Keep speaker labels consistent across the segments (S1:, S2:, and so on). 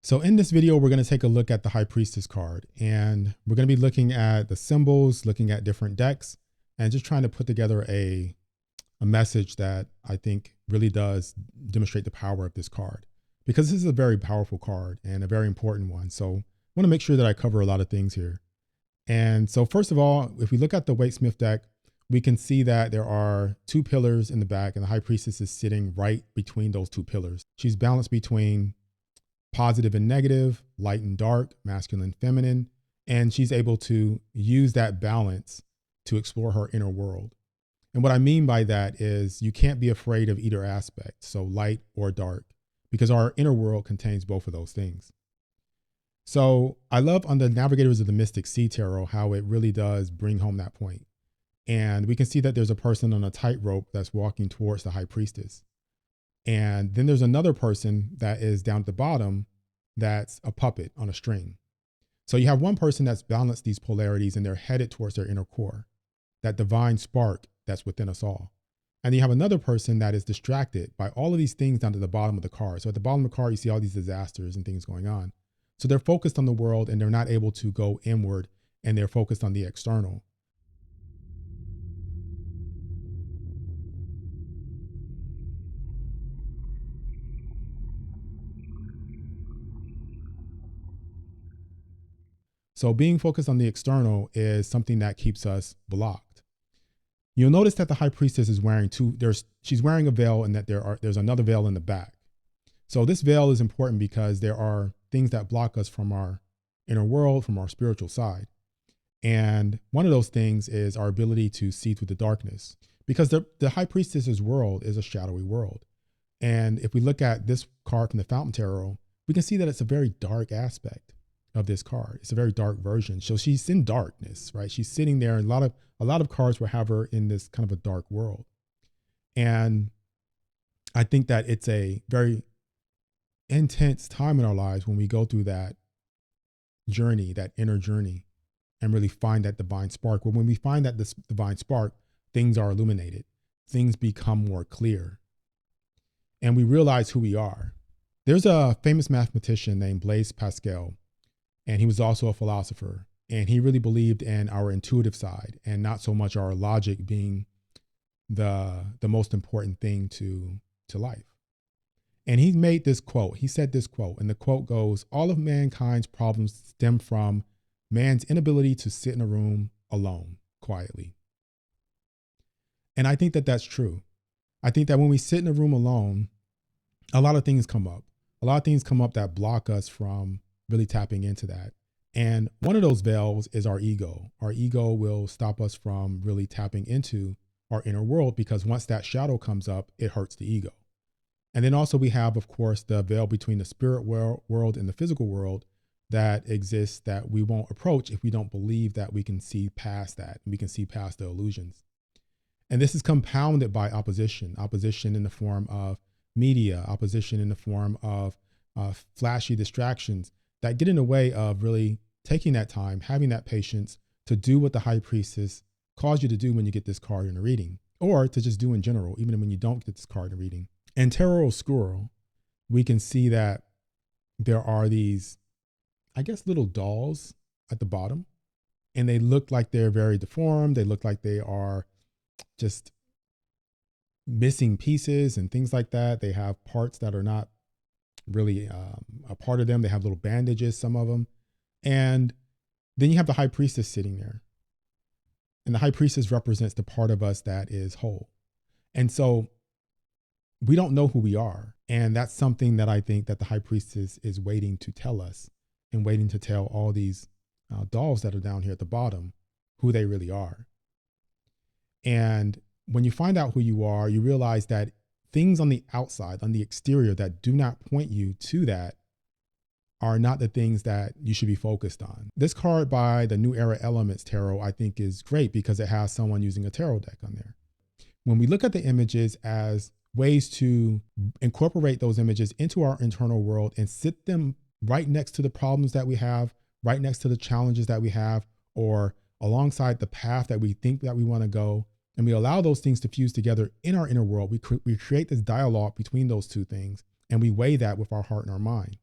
S1: So in this video, we're going to take a look at the High Priestess card, and we're going to be looking at the symbols, looking at different decks, and just trying to put together a message that I think really does demonstrate the power of this card, because this is a very powerful card and a very important one. So I want to make sure that I cover a lot of things here. And so first of all, if we look at the Waite-Smith deck, we can see that there are two pillars in the back, and the High Priestess is sitting right between those two pillars. She's balanced between positive and negative, light and dark, masculine, feminine, and she's able to use that balance to explore her inner world. And what I mean by that is you can't be afraid of either aspect, so light or dark, because our inner world contains both of those things. So I love on the Navigators of the Mystic Sea Tarot how it really does bring home that point. And we can see that there's a person on a tightrope that's walking towards the High Priestess. And then there's another person that is down at the bottom that's a puppet on a string. So you have one person that's balanced these polarities and they're headed towards their inner core, that divine spark that's within us all. And you have another person that is distracted by all of these things down to the bottom of the card. So at the bottom of the card, you see all these disasters and things going on. So they're focused on the world and they're not able to go inward, and they're focused on the external. So being focused on the external is something that keeps us blocked. You'll notice that the High Priestess is wearing she's wearing a veil, and that there's another veil in the back. So this veil is important because there are things that block us from our inner world, from our spiritual side. And one of those things is our ability to see through the darkness, because the High Priestess's world is a shadowy world. And if we look at this card from the Fountain Tarot, we can see that it's a very dark aspect of this card. It's a very dark version. So she's in darkness, right? She's sitting there, and a lot of cards will have her in this kind of a dark world. And I think that it's a very intense time in our lives when we go through that journey, that inner journey, and really find that divine spark. But when we find that this divine spark, things are illuminated, things become more clear, and we realize who we are. There's a famous mathematician named Blaise Pascal, and he was also a philosopher, and he really believed in our intuitive side and not so much our logic being the most important thing to life. And he made this quote. He said this quote, and the quote goes, "All of mankind's problems stem from man's inability to sit in a room alone, quietly." And I think that that's true. I think that when we sit in a room alone, a lot of things come up. A lot of things come up that block us from really tapping into that. And one of those veils is our ego. Our ego will stop us from really tapping into our inner world, because once that shadow comes up, it hurts the ego. And then also we have, of course, the veil between the spirit world and the physical world that exists that we won't approach if we don't believe that we can see past that, and we can see past the illusions. And this is compounded by opposition in the form of media, opposition in the form of flashy distractions that get in the way of really taking that time, having that patience to do what the High Priestess calls you to do when you get this card in a reading, or to just do in general, even when you don't get this card in a reading. In Tarot Oscuro, we can see that there are these, I guess, little dolls at the bottom, and they look like they're very deformed. They look like they are just missing pieces and things like that. They have parts that are not really a part of them. They have little bandages, some of them. And then you have the High Priestess sitting there. And the High Priestess represents the part of us that is whole. And so we don't know who we are. And that's something that I think that the High Priestess is waiting to tell us, and waiting to tell all these dolls that are down here at the bottom who they really are. And when you find out who you are, you realize that things on the outside, on the exterior, that do not point you to that are not the things that you should be focused on. This card by the New Era Elements Tarot, I think, is great because it has someone using a tarot deck on there. When we look at the images as ways to incorporate those images into our internal world and sit them right next to the problems that we have, right next to the challenges that we have, or alongside the path that we think that we want to go, and we allow those things to fuse together in our inner world, we create this dialogue between those two things, and we weigh that with our heart and our mind.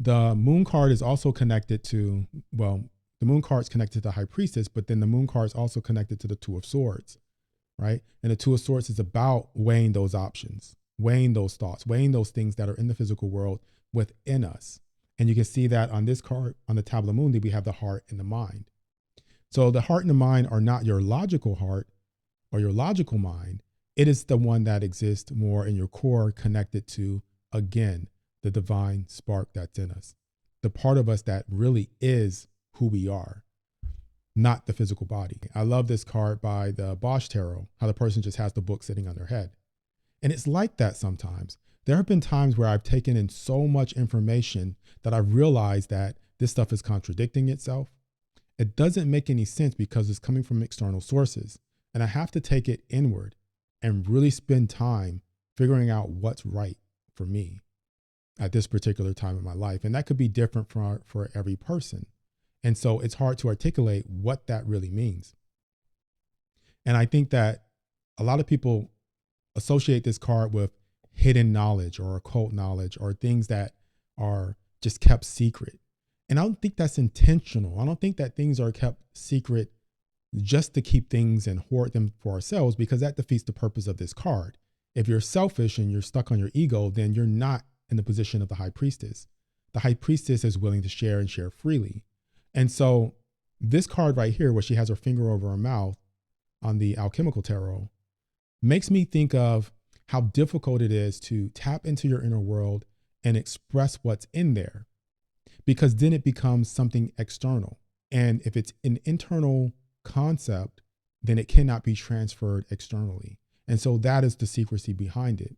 S1: The moon card is also connected to, well, the moon card is connected to the High Priestess, but then the moon card is also connected to the Two of Swords, right? And the Two of Swords is about weighing those options, weighing those thoughts, weighing those things that are in the physical world within us. And you can see that on this card, on the Tabula Mundi, we have the heart and the mind. So the heart and the mind are not your logical heart or your logical mind. It is the one that exists more in your core, connected to, again, the divine spark that's in us, the part of us that really is who we are, not the physical body. I love this card by the Bosch Tarot, how the person just has the book sitting on their head. And it's like that sometimes. There have been times where I've taken in so much information that I've realized that this stuff is contradicting itself. It doesn't make any sense because it's coming from external sources. And I have to take it inward and really spend time figuring out what's right for me at this particular time in my life. And that could be different for every person. And so it's hard to articulate what that really means. And I think that a lot of people associate this card with hidden knowledge or occult knowledge or things that are just kept secret. And I don't think that's intentional. I don't think that things are kept secret just to keep things and hoard them for ourselves, because that defeats the purpose of this card. If you're selfish and you're stuck on your ego, then you're not in the position of the High Priestess. The High Priestess is willing to share and share freely. And so this card right here, where she has her finger over her mouth on the Alchemical Tarot, makes me think of how difficult it is to tap into your inner world and express what's in there, because then it becomes something external. And if it's an internal concept, then it cannot be transferred externally. And so that is the secrecy behind it.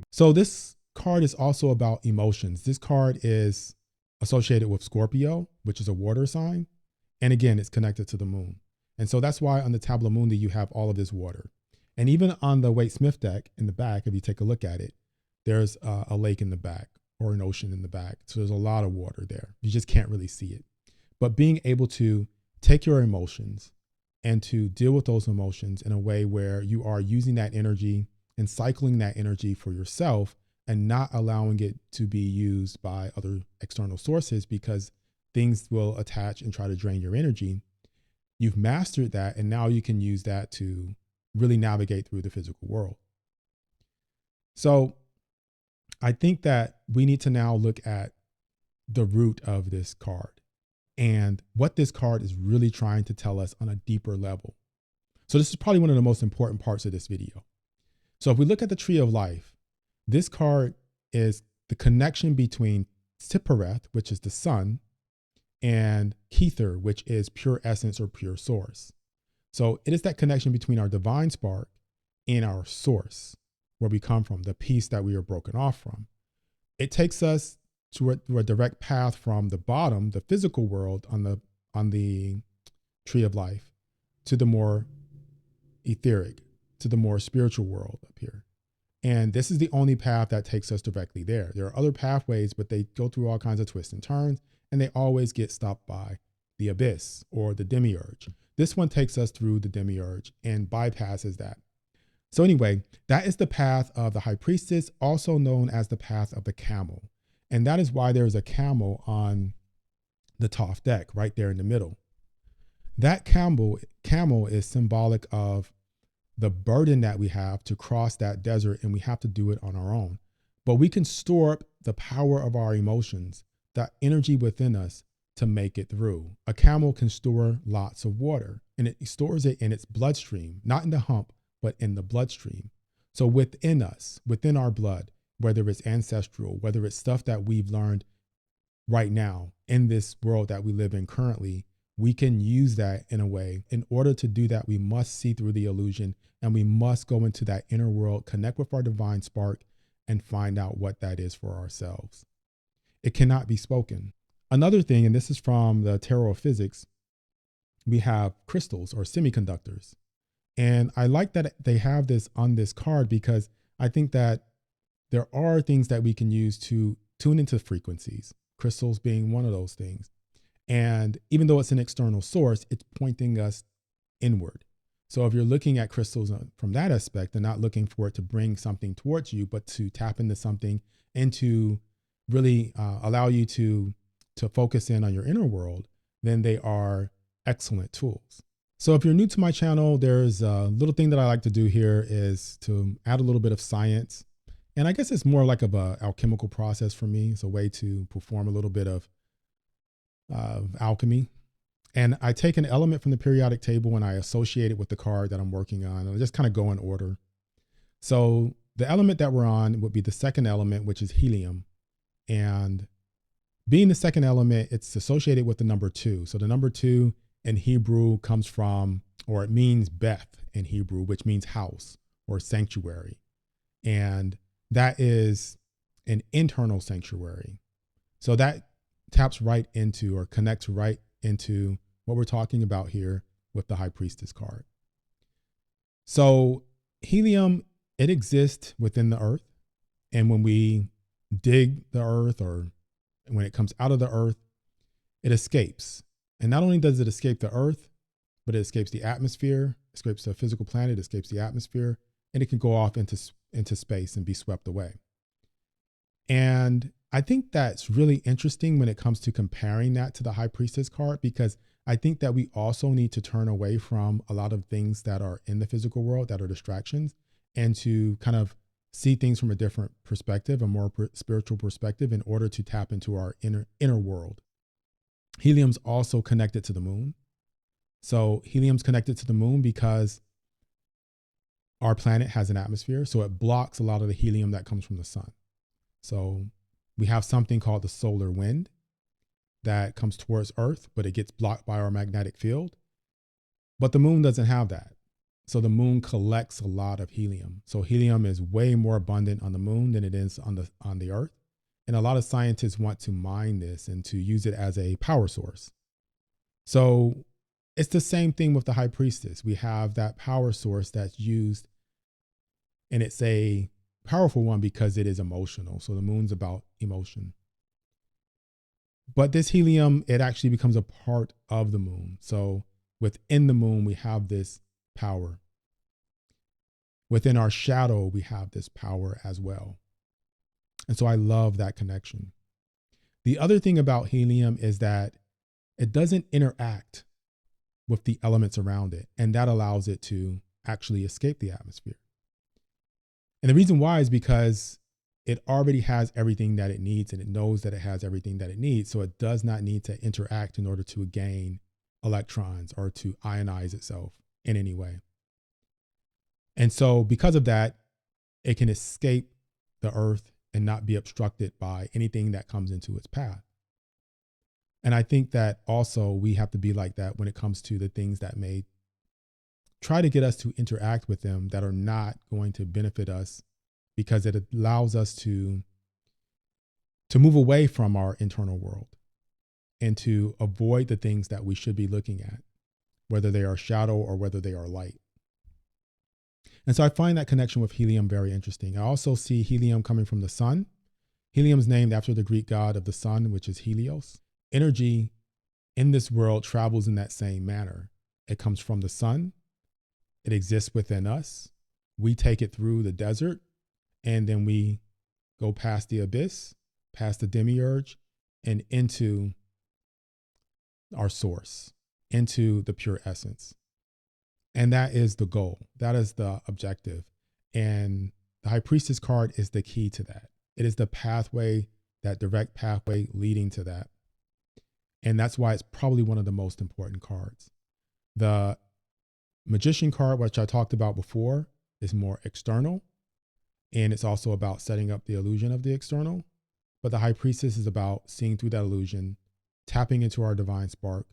S1: So this card is also about emotions. This card is associated with Scorpio, which is a water sign. And again, it's connected to the moon. And so that's why on the Tabula Mundi, you have all of this water. And even on the Waite Smith deck in the back, if you take a look at it, there's a lake in the back or an ocean in the back. So there's a lot of water there. You just can't really see it. But being able to take your emotions and to deal with those emotions in a way where you are using that energy and cycling that energy for yourself and not allowing it to be used by other external sources, because things will attach and try to drain your energy. You've mastered that, and now you can use that to really navigate through the physical world. So I think that we need to now look at the root of this card and what this card is really trying to tell us on a deeper level. So this is probably one of the most important parts of this video. So if we look at the Tree of Life, this card is the connection between Tiphareth, which is the sun, and Kether, which is pure essence or pure source. So it is that connection between our divine spark and our source, where we come from, the piece that we are broken off from. It takes us to a direct path from the bottom, the physical world on the Tree of Life, to the more etheric, to the more spiritual world up here. And this is the only path that takes us directly there. There are other pathways, but they go through all kinds of twists and turns, and they always get stopped by the abyss or the demiurge. This one takes us through the demiurge and bypasses that. So anyway, that is the path of the High Priestess, also known as the path of the camel. And that is why there's a camel on the Thoth deck right there in the middle. That camel is symbolic of the burden that we have to cross that desert, and we have to do it on our own. But we can store up the power of our emotions, that energy within us, to make it through. A camel can store lots of water, and it stores it in its bloodstream, not in the hump, but in the bloodstream. So within us, within our blood, whether it's ancestral, whether it's stuff that we've learned right now in this world that we live in currently, we can use that in a way. In order to do that, we must see through the illusion, and we must go into that inner world, connect with our divine spark, and find out what that is for ourselves. It cannot be spoken. Another thing, and this is from the Tarot of Physics, we have crystals or semiconductors. And I like that they have this on this card, because I think that there are things that we can use to tune into frequencies, crystals being one of those things. And even though it's an external source, it's pointing us inward. So if you're looking at crystals from that aspect and not looking for it to bring something towards you, but to tap into something and to really allow you to focus in on your inner world, then they are excellent tools. So if you're new to my channel, there's a little thing that I like to do here is to add a little bit of science. And I guess it's more like of a alchemical process for me. It's a way to perform a little bit of alchemy. And I take an element from the periodic table and I associate it with the card that I'm working on. And I just kind of go in order. So the element that we're on would be the second element, which is helium. And being the second element, it's associated with the number 2. So the number 2 in Hebrew comes from, or it means Beth in Hebrew, which means house or sanctuary. And that is an internal sanctuary. So that taps right into or connects right into what we're talking about here with the High Priestess card. So helium, it exists within the earth. And when we dig the earth or when it comes out of the earth, it escapes. And not only does it escape the earth, but it escapes the atmosphere, escapes the physical planet, escapes the atmosphere, and it can go off into space and be swept away. And I think that's really interesting when it comes to comparing that to the High Priestess card, because I think that we also need to turn away from a lot of things that are in the physical world that are distractions and to kind of see things from a different perspective, a more spiritual perspective, in order to tap into our inner world. Helium's also connected to the moon. So helium's connected to the moon because our planet has an atmosphere, so it blocks a lot of the helium that comes from the sun. So we have something called the solar wind that comes towards Earth, but it gets blocked by our magnetic field. But the moon doesn't have that. So the moon collects a lot of helium. So helium is way more abundant on the moon than it is on the Earth. And a lot of scientists want to mine this and to use it as a power source. So it's the same thing with the High Priestess. We have that power source that's used, and it's a powerful one because it is emotional. So the moon's about emotion. But this helium, it actually becomes a part of the moon. So within the moon, we have this power. Within our shadow, we have this power as well. And so I love that connection. The other thing about helium is that it doesn't interact with the elements around it, and that allows it to actually escape the atmosphere. And the reason why is because it already has everything that it needs, and it knows that it has everything that it needs. So it does not need to interact in order to gain electrons or to ionize itself in any way. And so because of that, it can escape the earth and not be obstructed by anything that comes into its path. And I think that also we have to be like that when it comes to the things that may try to get us to interact with them that are not going to benefit us, because it allows us to move away from our internal world and to avoid the things that we should be looking at, whether they are shadow or whether they are light. And so I find that connection with helium very interesting. I also see helium coming from the sun. Helium is named after the Greek god of the sun, which is Helios. Energy in this world travels in that same manner. It comes from the sun. It exists within us. We take it through the desert, and then we go past the abyss, past the demiurge, and into our source, into the pure essence. And that is the goal. That is the objective. And the High Priestess card is the key to that. It is the pathway, that direct pathway leading to that. And that's why it's probably one of the most important cards. The Magician card, which I talked about before, is more external. And it's also about setting up the illusion of the external. But the High Priestess is about seeing through that illusion, tapping into our divine spark,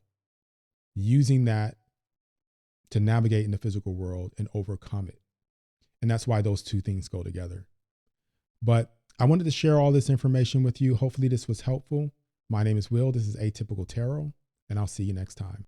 S1: using that to navigate in the physical world and overcome it. And that's why those two things go together. But I wanted to share all this information with you. Hopefully this was helpful. My name is Will. This is Atypical Tarot, and I'll see you next time.